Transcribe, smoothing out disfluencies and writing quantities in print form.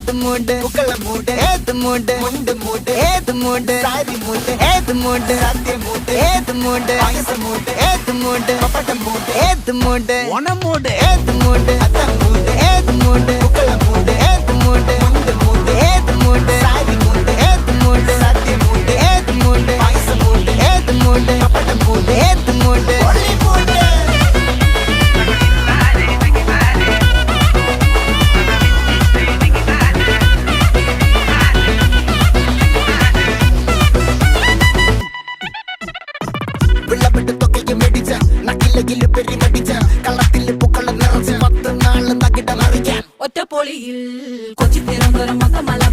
ഏത് മൂട് പുക്കള മൂട് ഏത് മൂട് മുണ്ട് മൂട് ഏത് മൂട് സാരി മൂട് ഏത് മൂട് സദ്യ മൂട് ഏത് മൂട് പായസ മൂട് ഏത് മൂട് പപ്പടം മൂട് ഏത് മൂട് ഓണം മൂട് ഏത് മൂട് അത്തം മൂട് ഏത് മൂട് പുക്കള മൂട് ഏത് മൂട് മുണ്ട് മൂട് ഏത് മൂട് സാരി മൂട് ഏത് മൂട് സദ്യ മൂട് ഏത് മൂട് പായസ മൂട് ഏത് മൂട് പപ്പടം മൂട് ഏത് മൂട് ഒളി മൂട് ഒറ്റപ്പൊളിയിൽ കൊച്ചി തിരുവനന്തപുരം മൊത്തമല